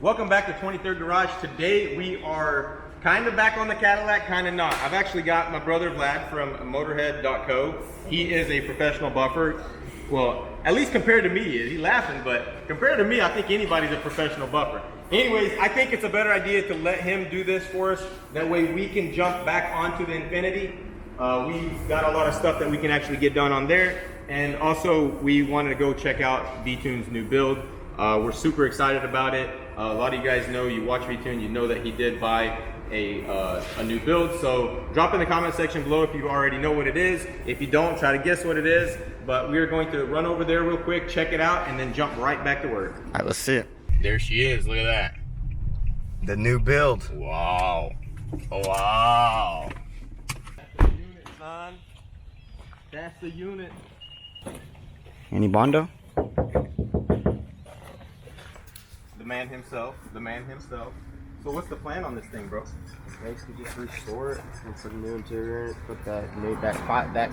Welcome back to 23rd Garage. Today we are kind of back on the Cadillac, kind of not. I've actually got my brother Vlad from motorhead.co. He is a professional buffer. Well, at least compared to me, he's laughing, but compared to me, I think anybody's a professional buffer. Anyways, I think it's a better idea to let him do this for us. That way we can jump back onto the Infinity. We've got a lot of stuff that we can actually get done on there. And also, we wanted to go check out Vtune's new build. We're super excited about it. A lot of you guys know, you watch Vtuned, you know that he did buy a new build. So drop in the comment section below if you already know what it is. If you don't, try to guess what it is. But we're going to run over there real quick, check it out, and then jump right back to work. All right, let's see it. There she is, look at that. The new build. Wow. Wow. That's the unit, son. That's the unit. Any Bondo? The man himself, the man himself. So what's the plan on this thing, bro? Basically just restore it and put a new interior in it, put that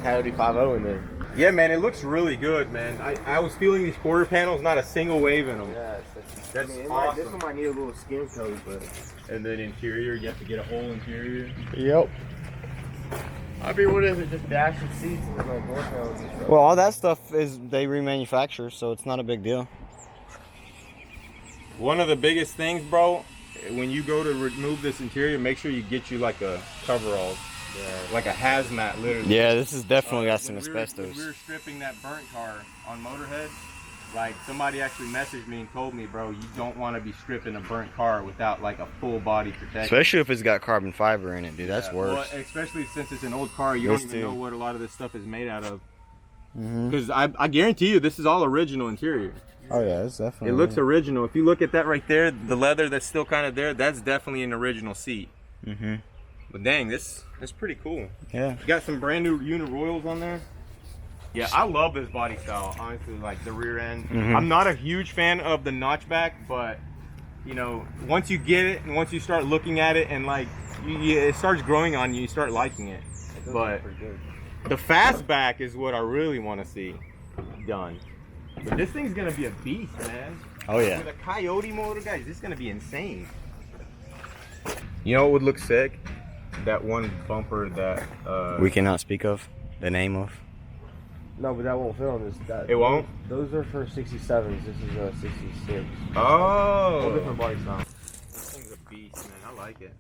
Coyote 5.0 in there. Yeah, man, it looks really good, man. I was feeling these quarter panels, not a single wave in them. Yeah, that's awesome. awesome. This one might need a little skin coat, but... And then interior, you have to get a whole interior. Yep. I mean, what is it? Just dash and seats and like door panels and stuff. Well, all that stuff is they remanufacture, so it's not a big deal. One of the biggest things, bro, when you go to remove this interior, make sure you get you like a coverall, like a hazmat, literally. Yeah, this is definitely got some When asbestos. we were stripping that burnt car on Motorhead, like somebody actually messaged me and told me, bro, you don't want to be stripping a burnt car without like a full body protection. Especially if it's got carbon fiber in it, dude. That's worse. Well, especially since it's an old car, you don't even know what a lot of this stuff is made out of. Because I guarantee you, this is all original interior. Oh yeah, it's definitely. It looks original. If you look at that right there, the leather that's still kind of there, that's definitely an original seat. But dang, this is pretty cool. Yeah. You got some brand new unit royals on there. Yeah, I love this body style, honestly, like the rear end. I'm not a huge fan of the notchback, but you know, once you get it and once you start looking at it and like, it starts growing on you, you start liking it. But the fastback is what I really want to see done. But this thing's gonna be a beast, man. Oh yeah. With a Coyote motor, guys, this is gonna be insane. You know what would look sick? That one bumper that we cannot speak of the name of. No, but that won't fit on this. It won't? Those are for 67s. This is a 66. Oh. Whole different body style. This thing's a beast, man. I like it.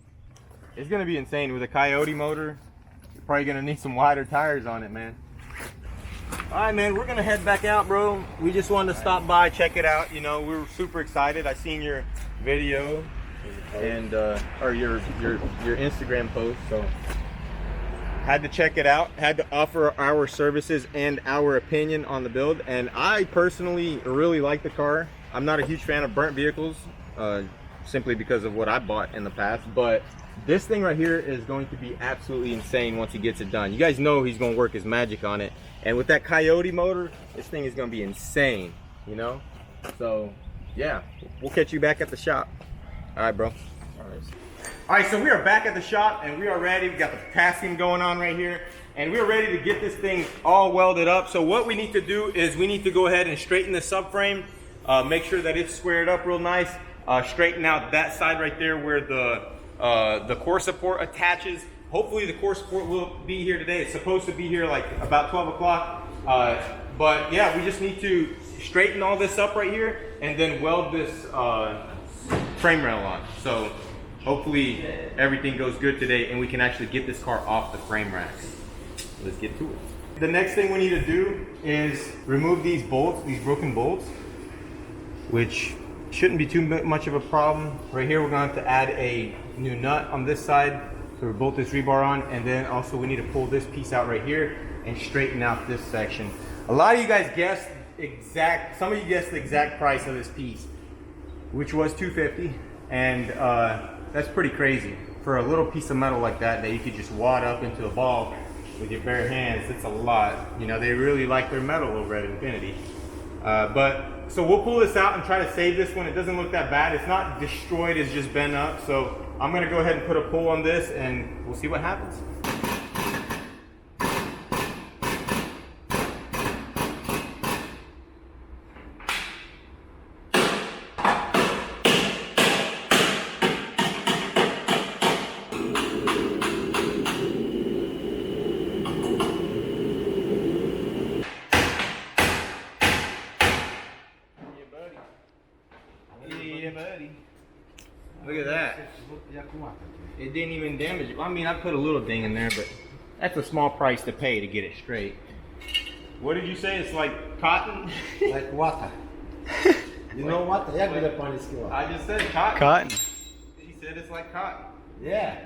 It's gonna be insane with a Coyote motor. You're probably gonna need some wider tires on it, man. All right, man, we're gonna head back out, bro. We just wanted to stop by, check it out. You know, we were super excited. I seen your video and or your Instagram post, so had to check it out. Had to offer our services and our opinion on the build. And I personally really like the car. I'm not a huge fan of burnt vehicles, simply because of what I bought in the past. But this thing right here is going to be absolutely insane once he gets it done. You guys know he's gonna work his magic on it. And with that Coyote motor, this thing is gonna be insane, you know? So, yeah, we'll catch you back at the shop. All right, bro. All right, so we are back at the shop and we are ready. We got the potassium going on right here. And we are ready to get this thing all welded up. So what we need to do is we need to go ahead and straighten the subframe, make sure that it's squared up real nice, straighten out that side right there where the core support attaches. Hopefully the core support will be here today. It's supposed to be here like about 12 o'clock. But yeah, we just need to straighten all this up right here and then weld this frame rail on. So hopefully everything goes good today and we can actually get this car off the frame racks. Let's get to it. The next thing we need to do is remove these bolts, these broken bolts, which shouldn't be too much of a problem. Right here, we're going to have to add a new nut on this side. So we bolt this rebar on, and then also we need to pull this piece out right here and straighten out this section. A lot of you guys guessed some of you guessed the exact price of this piece, which was $250, and that's pretty crazy. For a little piece of metal like that you could just wad up into a ball with your bare hands, it's a lot. You know, they really like their metal over at Infinity. So we'll pull this out and try to save this one. It doesn't look that bad. It's not destroyed, it's just bent up. So I'm gonna go ahead and put a pull on this and we'll see what happens. buddy. Look at that. It didn't even damage it. I mean, I put a little ding in there, but that's a small price to pay to get it straight. What did you say? It's like cotton? Like water. You know what? I just said cotton. Cotton. He said it's like cotton. Yeah.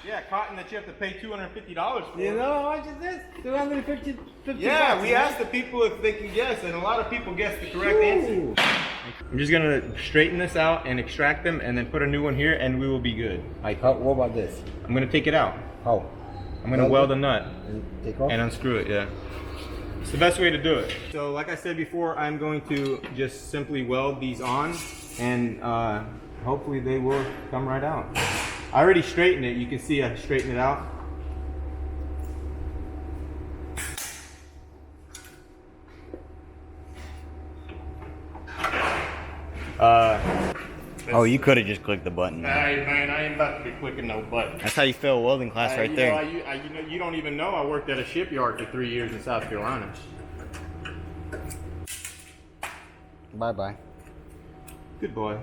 Yeah, cotton that you have to pay $250 for. You know how much is this? 250. Yeah, bucks, we asked the people if they can guess, and a lot of people guessed the correct answer. I'm just gonna straighten this out and extract them, and then put a new one here, and we will be good. Like, what about this? I'm gonna take it out. How? I'm gonna weld a nut And take off? and unscrew it. Yeah, it's the best way to do it. So, like I said before, I'm going to just simply weld these on, and hopefully they will come right out. I already straightened it. You can see I straightened it out. Oh, you could have just clicked the button. Hey man, I ain't about to be clicking no button. That's how you fail welding class right there. You don't even know I worked at a shipyard for 3 years in South Carolina. Bye-bye. Good boy.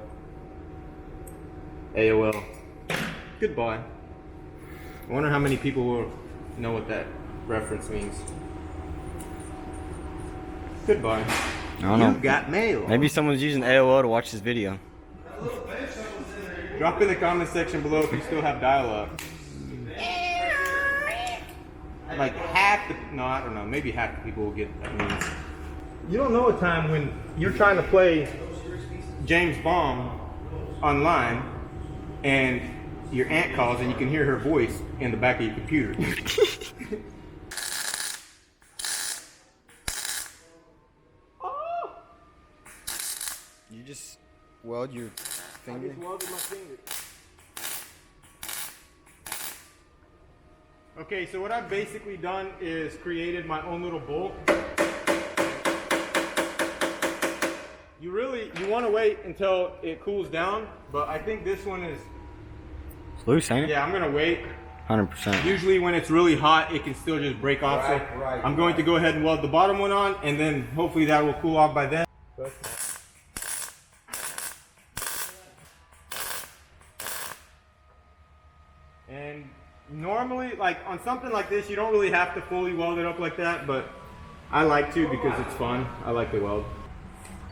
AOL. Good boy. I wonder how many people will know what that reference means. Good boy. I don't know. You got mail. Maybe someone's using AOL to watch this video. Drop in the comment section below if you still have dial-up. Like half the, no, I don't know, maybe half the people will get that means. You don't know a time when you're trying to play James Bond online and your aunt calls and you can hear her voice in the back of your computer. You just weld your finger. I just welded my finger. Okay, so what I've basically done is created my own little bolt. You want to wait until it cools down, but I think this one is It's loose, ain't it? yeah, I'm gonna wait. 100%. Usually when it's really hot, it can still just break off. Right, I'm going to go ahead and weld the bottom one on, and then hopefully that will cool off by then. And normally, like on something like this, you don't really have to fully weld it up like that, but I like to because it's fun. I like to weld.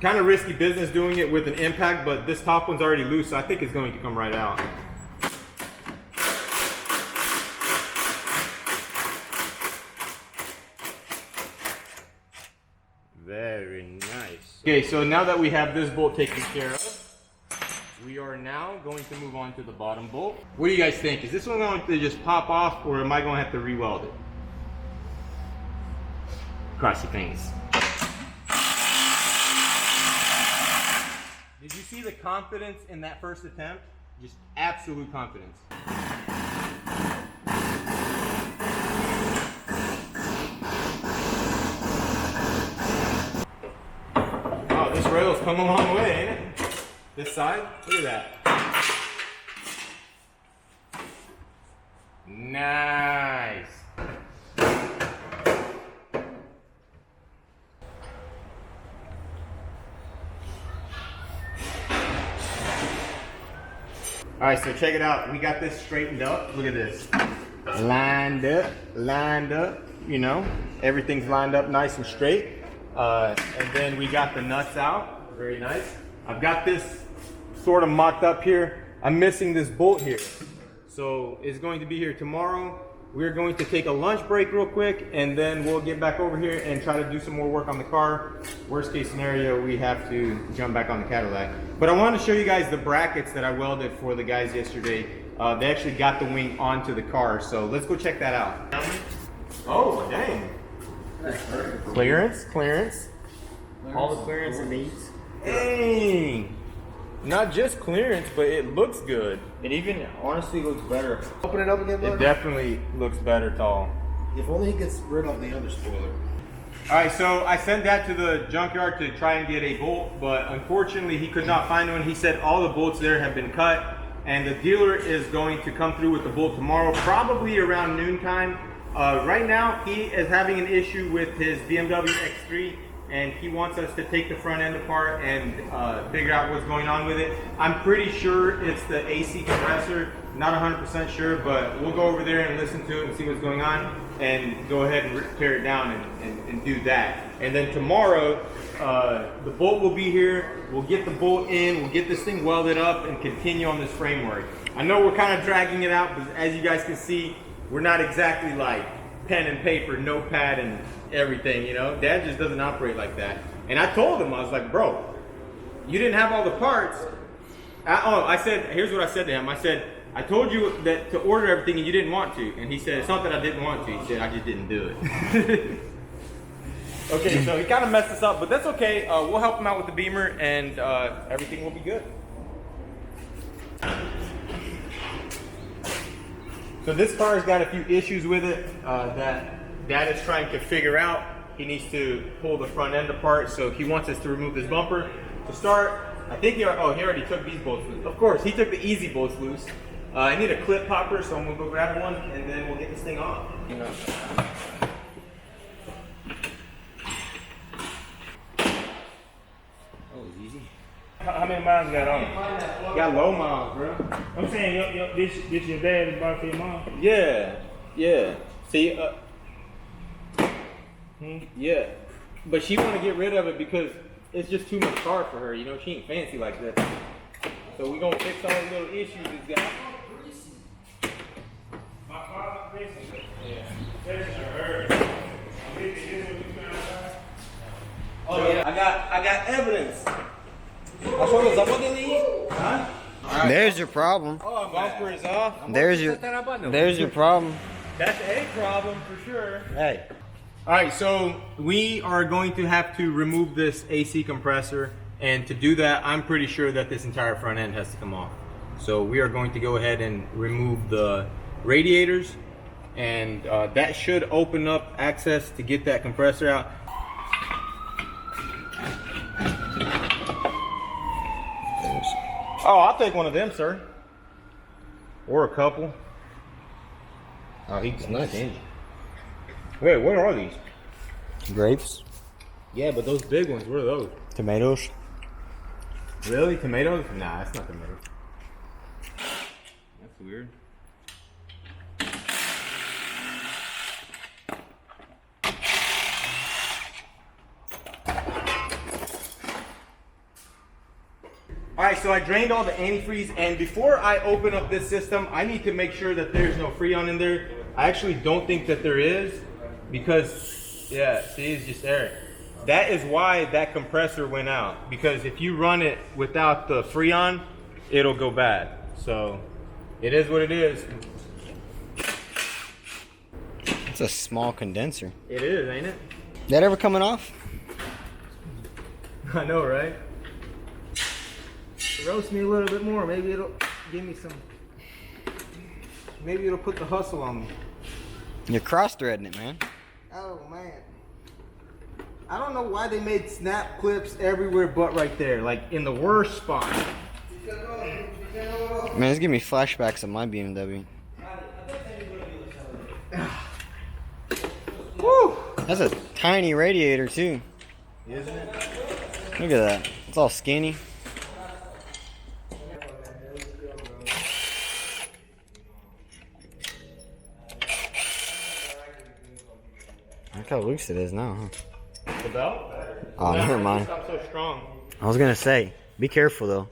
Kind of risky business doing it with an impact, but this top one's already loose, so I think it's going to come right out. Very nice. Okay, so now that we have this bolt taken care of, we are now going to move on to the bottom bolt. What do you guys think? Is this one going to just pop off, or am I going to have to re-weld it? Cross your fingers. Did you see the confidence in that first attempt? Just absolute confidence. Oh, this rail's come a long way, ain't it? This side, look at that. Nice. All right, so check it out. We got this straightened up. Look at this. Lined up, you know. Everything's lined up nice and straight. And then we got the nuts out. Very nice. I've got this sort of mocked up here. I'm missing this bolt here. So it's going to be here tomorrow. We're going to take a lunch break real quick, and then we'll get back over here and try to do some more work on the car. Worst case scenario, we have to jump back on the Cadillac. But I want to show you guys the brackets that I welded for the guys yesterday. They actually got the wing onto the car, so let's go check that out. Oh, dang. Clearance. All the clearance it needs. Dang. Not just clearance, but it looks good. It even honestly looks better. Open it up again, bud. It definitely looks better, tall. If only he gets rid of the other spoiler. All right, so I sent that to the junkyard to try and get a bolt, but unfortunately he could not find one. He said all the bolts there have been cut, and the dealer is going to come through with the bolt tomorrow, probably around noontime. Right now, he is having an issue with his BMW X3. and he wants us to take the front end apart and figure out what's going on with it. I'm pretty sure it's the AC compressor, not 100% sure, but we'll go over there and listen to it and see what's going on and go ahead and tear it down and do that. And then tomorrow, the bolt will be here. We'll get the bolt in, we'll get this thing welded up and continue on this framework. I know we're kind of dragging it out, but as you guys can see, we're not exactly like pen and paper, notepad and everything, you know? Dad just doesn't operate like that. And I told him, I was like, bro, you didn't have all the parts. I said, here's what I said to him. I said, I told you that to order everything and you didn't want to. And he said, it's not that I didn't want to. He said, I just didn't do it. Okay, so he kind of messed us up, but that's okay. We'll help him out with the Beamer and everything will be good. So this car's got a few issues with it that Dad is trying to figure out. He needs to pull the front end apart, so he wants us to remove this bumper. To start, I think he already took these bolts loose. Of course, he took the easy bolts loose. I need a clip popper, so I'm gonna go grab one and then we'll get this thing off. You know. Oh, it's easy. How many miles you got on it? Got low miles, bro. I'm saying, this your dad and bought for your mom? Yeah, yeah. See, yeah. But she want to get rid of it because it's just too much car for her. You know, she ain't fancy like that. So we gonna fix all the little issues this guy. My father's basically. Yeah. Oh yeah, I got evidence. Huh? Right. There's your problem. Oh, bumper is off. There's your problem. That's a problem for sure. Hey. All right, so we are going to have to remove this AC compressor, and to do that, I'm pretty sure that this entire front end has to come off. So we are going to go ahead and remove the radiators, and that should open up access to get that compressor out. Oh, I'll take one of them, sir. Or a couple. Oh, he's nice, ain't he? Wait, what are these? Grapes, Yeah, but those big ones, what are those? tomatoes. Really? Tomatoes? Nah, that's not tomatoes. That's weird. Alright, so I drained all the antifreeze, and before I open up this system, I need to make sure that there's no Freon in there. I actually don't think that there is, because, yeah, see, it's just air. That is why that compressor went out, because if you run it without the Freon, it'll go bad. So, it is what it is. It's a small condenser. It is, ain't it? That ever coming off? I know, right? Roast me a little bit more. Maybe it'll give me some. Maybe it'll put the hustle on me. You're cross-threading it, man. Oh man. I don't know why they made snap clips everywhere but right there, like in the worst spot. Man, it's giving me flashbacks of my BMW. Woo! That's a tiny radiator too. Isn't it? Look at that. It's all skinny. Look how loose it is now, huh? The belt? Oh, never mind. It's not so strong. I was gonna say, be careful though.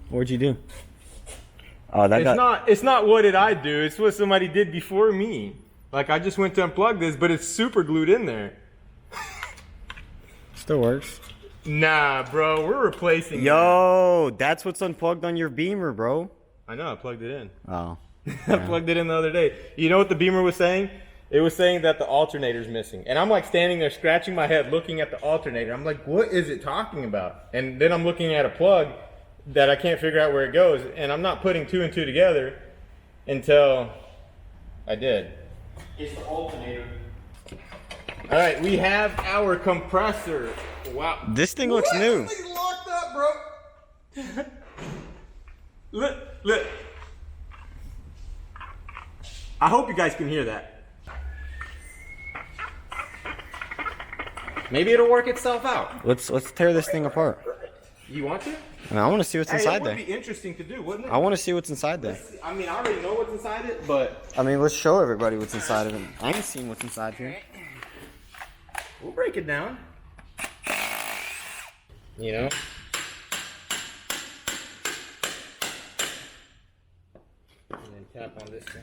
What'd you do? Oh, that It's not what did I do, it's what somebody did before me. Like I just went to unplug this, but it's super glued in there. still works. Nah, bro, we're replacing it. Yo, that's what's unplugged on your Beamer, bro. I know, I plugged it in. Oh. I plugged it in the other day. You know what the Beamer was saying? It was saying that the alternator's missing. And I'm like standing there scratching my head looking at the alternator. I'm like, what is it talking about? And then I'm looking at a plug that I can't figure out where it goes. And I'm not putting two and two together until I did. It's the alternator. All right, we have our compressor. Wow. This thing looks new. This thing's locked up, bro. Look. I hope you guys can hear that. Maybe it'll work itself out. Let's tear this thing apart. You want to? I mean, I want to see what's inside It there. would be interesting to do, wouldn't it? I want to see what's inside there. I mean, I already know what's inside it, but I mean, let's show everybody what's inside of it. I ain't seen what's inside here. we'll break it down. You know? And then tap on this guy.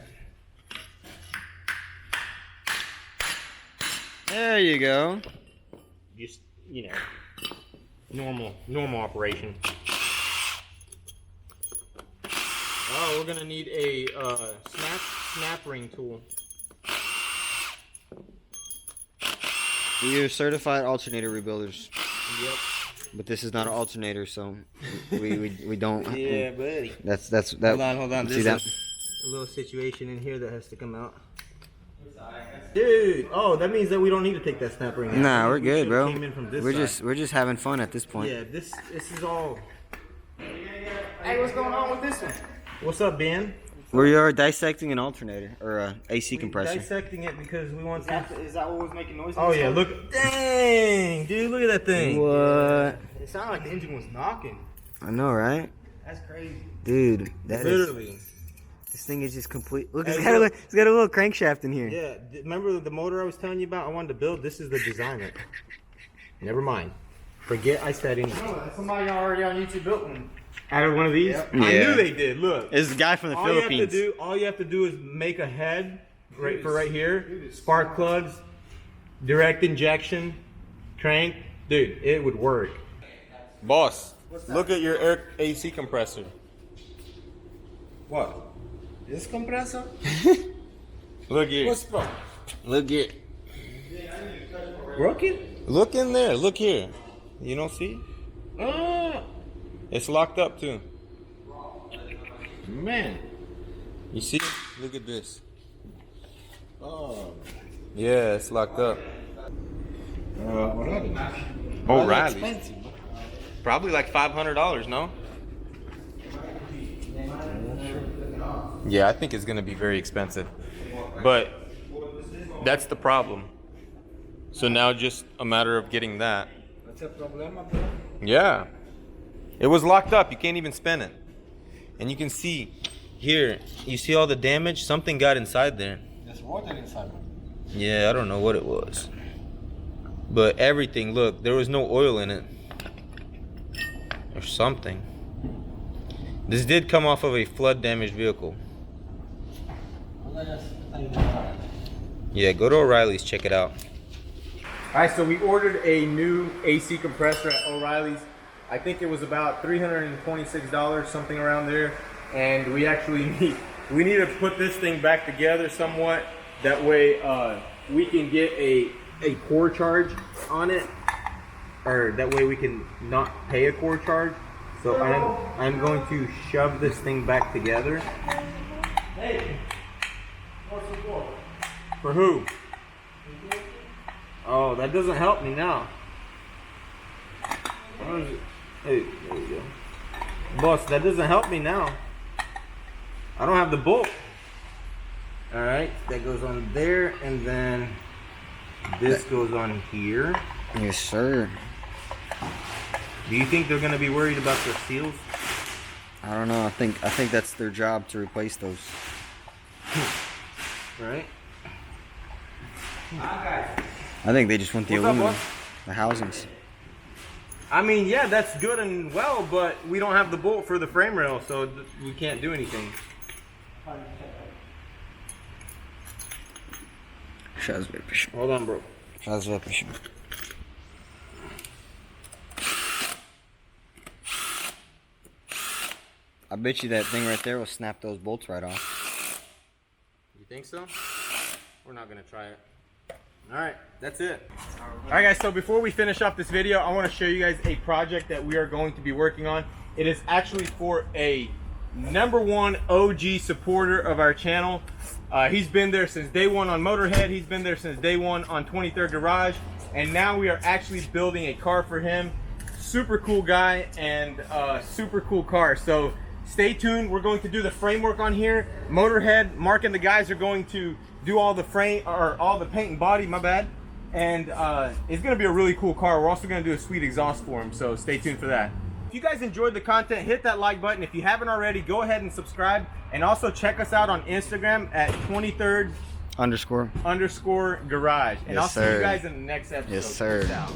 There you go. Just, you know, normal operation. Oh, we're gonna need a snap ring tool. We are certified alternator rebuilders, Yep. but this is not an alternator, so we don't. Yeah, buddy. That's that. Hold on. See that? A little situation in here that has to come out. Dude, oh, that means that we don't need to take that snap ring out. Nah, we're We good, should've bro. came in from this We're side. just having fun at this point. Yeah, this is all. Hey, what's going on with this one? What's up, Ben? We are dissecting an alternator or a AC compressor. Dissecting it because we want to. Is that what was making noise? Oh yeah, look! Dang, dude, look at that thing. What? It sounded like the engine was knocking. I know, right? That's crazy. Dude, that is. Literally. This thing is just complete. Look, Hey, it's got a little crankshaft in here. Yeah, remember the motor I was telling you about? I wanted to build. This is the designer. Never mind. Forget I said anything. No, somebody already on YouTube built one. Out of one of these? Yep. I Yeah. knew they did. Look. It's the guy from the Philippines. All you have to do is make a head right here. Spark plugs, direct injection, crank. Dude, it would work. Boss, look at your air AC compressor. What? This compressor? Look here. What's wrong? Look here. Broken? Look in there. Look here. You don't see? It's locked up too. Man. You see? Look at this. Oh. Yeah, it's locked up. O'Reilly. O'Reilly's. Expensive. Probably like $500, no? Yeah, I think it's gonna be very expensive. But that's the problem. So now just a matter of getting that. What's the problem, bro? Yeah. It was locked up. You can't even spin it. And you can see here, you see all the damage? Something got inside there. There's water inside. Yeah, I don't know what it was. But everything, look, there was no oil in it. Or something. This did come off of a flood damaged vehicle. Yeah, go to O'Reilly's, check it out. Alright, so we ordered a new AC compressor at O'Reilly's. I think it was about $326, something around there. And we actually need to put this thing back together somewhat. That way we can get a core charge on it. Or that way we can not pay a core charge. So I'm going to shove this thing back together. Hey, what's the for? For who? Oh, that doesn't help me now. Where is it? Hey, there we go. Boss, that doesn't help me now. I don't have the bolt. Alright, that goes on there, and then this goes on here. Yes, sir. Do you think they're gonna be worried about their seals? I don't know. I think that's their job to replace those. Right? I think they just want the What's up, aluminum, boss? the housings. I mean, yeah, that's good and well, but we don't have the bolt for the frame rail, so we can't do anything. Сейчас выпишу. Hold on, bro. Сейчас выпишу. I bet you that thing right there will snap those bolts right off. You think so? We're not gonna try it. Alright, that's it. Alright guys, so before we finish off this video, I want to show you guys a project that we are going to be working on. It is actually for a #1 OG supporter of our channel. He's been there since day one on Motorhead. He's been there since day one on 23rd Garage. And now we are actually building a car for him. Super cool guy and super cool car. So stay tuned. We're going to do the framework on here. Motorhead, Mark and the guys are going to do all the frame or all the paint and body, my bad. And it's gonna be a really cool car. We're also gonna do a sweet exhaust for him, so stay tuned for that. If you guys enjoyed the content, hit that like button. If you haven't already, go ahead and subscribe. And also check us out on Instagram at 23rd_garage. And Yes, I'll see sir. you guys in the next episode. Yes, sir. Peace out.